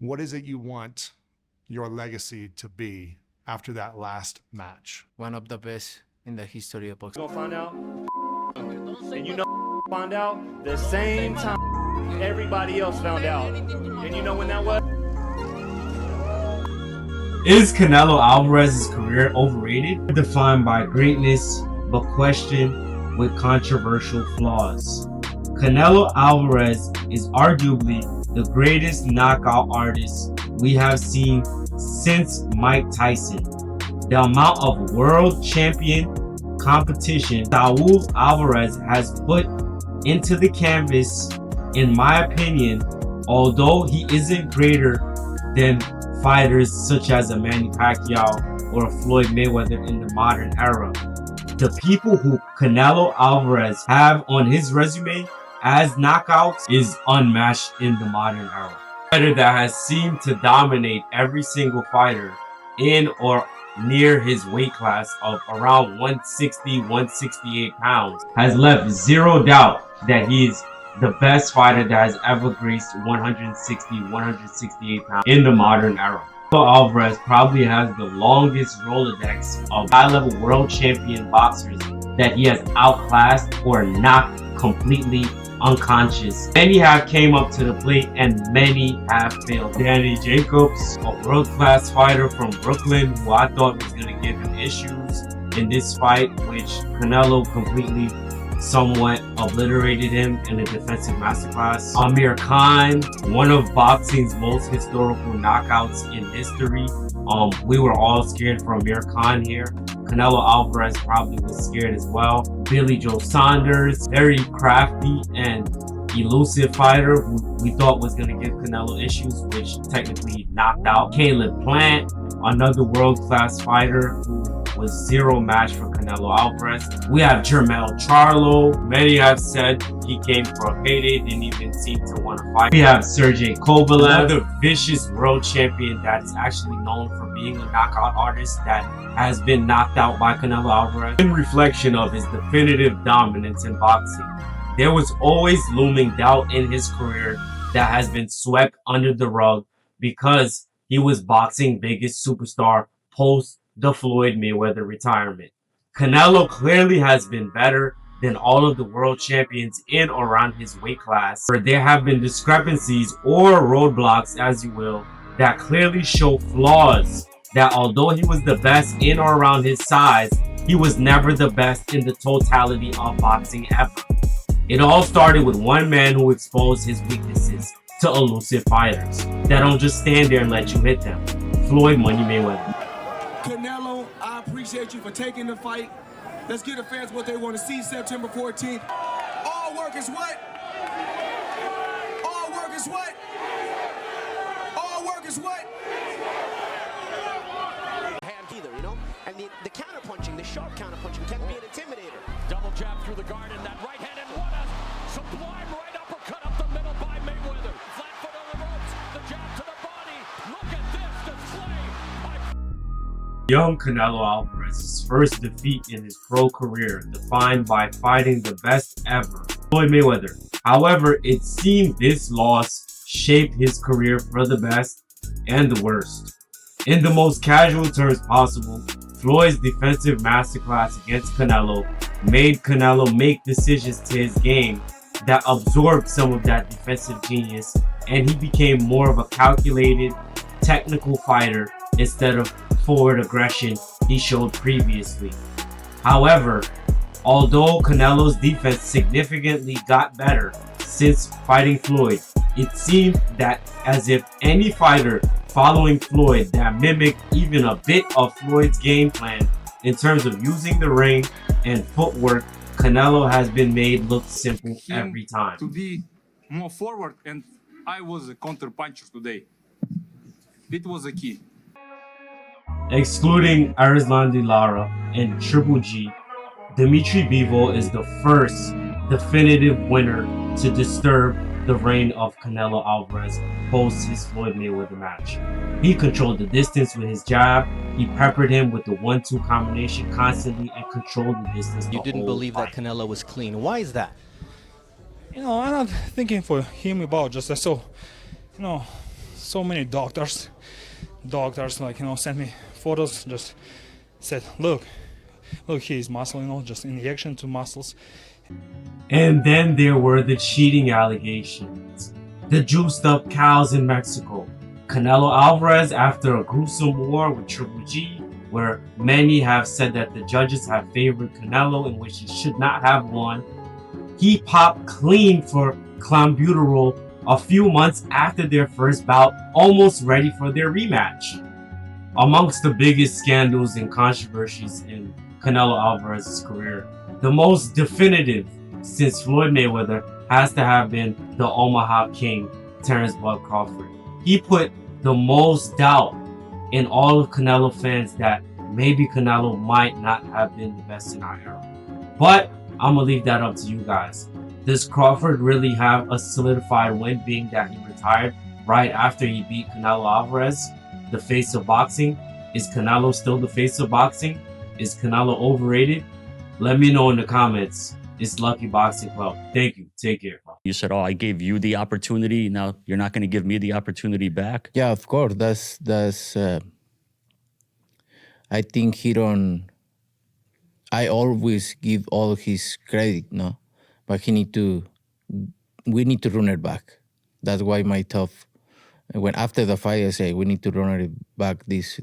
What is it you want your legacy to be after that last match? One of the best in the history of boxing. Gonna find out, and you know, find out the same time everybody else found out. And you know when that was? Is Canelo Alvarez's career overrated? Defined by greatness, but questioned with controversial flaws. Canelo Alvarez is arguably the greatest knockout artist we have seen since Mike Tyson. The amount of world champion competition Saul Alvarez has put into the canvas, in my opinion, although he isn't greater than fighters such as a Manny Pacquiao or a Floyd Mayweather in the modern era, the people who Canelo Alvarez have on his resume as knockouts is unmatched in the modern era. A fighter that has seemed to dominate every single fighter in or near his weight class of around 160, 168 pounds has left zero doubt that he is the best fighter that has ever graced 160, 168 pounds in the modern era. Alvarez probably has the longest Rolodex of high-level world champion boxers that he has outclassed or knocked completely unconscious. Many have came up to the plate and many have failed. Danny Jacobs, a world-class fighter from Brooklyn who I thought was going to give him issues in this fight, which Canelo completely somewhat obliterated him in a defensive masterclass. Amir Khan, one of boxing's most historical knockouts in history. We were all scared for Amir Khan here. Canelo Alvarez probably was scared as well. Billy Joe Saunders, very crafty and elusive fighter who we thought was going to give Canelo issues, which technically knocked out. Caleb Plant, another world-class fighter who was zero match for Canelo Alvarez. We have Jermell Charlo. Many have said he came for a payday, didn't even seem to want to fight. We have Sergey Kovalev, another vicious world champion that is actually known for being a knockout artist that has been knocked out by Canelo Alvarez. In reflection of his definitive dominance in boxing, there was always looming doubt in his career that has been swept under the rug because he was boxing's biggest superstar post the Floyd Mayweather retirement. Canelo clearly has been better than all of the world champions in or around his weight class. There have been discrepancies or roadblocks, as you will, that clearly show flaws that although he was the best in or around his size, he was never the best in the totality of boxing ever. It all started with one man who exposed his weaknesses to elusive fighters that don't just stand there and let you hit them. Floyd Money Mayweather. Canelo, I appreciate you for taking the fight. Let's give the fans what they want to see September 14th. All work is what? All work is what? All work is what? Hand either, you know? And the counter-punching, the sharp counter-punching can be an intimidator. Double jab through the guard and that right hand, and what a sublime right uppercut up the middle by Mayweather. Flat foot on the ropes, the jab to the body. Look at this display. Young Canelo Alvarez's first defeat in his pro career, defined by fighting the best ever, Floyd Mayweather. However, it seemed this loss shaped his career for the best and the worst. In the most casual terms possible, Floyd's defensive masterclass against Canelo made Canelo make decisions to his game that absorbed some of that defensive genius, and he became more of a calculated, technical fighter instead of forward aggression he showed previously. However, although Canelo's defense significantly got better since fighting Floyd, it seemed that as if any fighter following Floyd that mimicked even a bit of Floyd's game plan in terms of using the ring and footwork, Canelo has been made look simple every time. To be more forward, and I was a counter puncher today. It was a key. Excluding Arislan Lara and Triple G, Dimitri Bivol is the first definitive winner to disturb the reign of Canelo Alvarez post his Floyd Mayweather match. He controlled the distance with his jab, he peppered him with the 1-2 combination constantly and controlled the distance. You didn't believe that Canelo was clean. Why is that? You know, I'm not thinking for him about just so, you know, so many doctors like, sent me photos, just said, look, he's muscle, just injection to muscles. And then there were the cheating allegations. The juiced up cows in Mexico. Canelo Álvarez, after a gruesome war with Triple G, where many have said that the judges have favored Canelo, in which he should not have won, he popped clean for clenbuterol a few months after their first bout, almost ready for their rematch. Amongst the biggest scandals and controversies in Canelo Álvarez's career, the most definitive since Floyd Mayweather has to have been the Omaha King, Terrence Bud Crawford. He put the most doubt in all of Canelo fans that maybe Canelo might not have been the best in our era. But I'm gonna leave that up to you guys. Does Crawford really have a solidified win, being that he retired right after he beat Canelo Álvarez, the face of boxing? Is Canelo still the face of boxing? Is Canelo overrated? Let me know in the comments. It's Lucky Boxing Club. Thank you. Take care. You said, I gave you the opportunity. Now you're not going to give me the opportunity back? Yeah, of course. That's I think I always give all his credit, no? But we need to run it back. That's why my tough, when after the fight I say we need to run it back this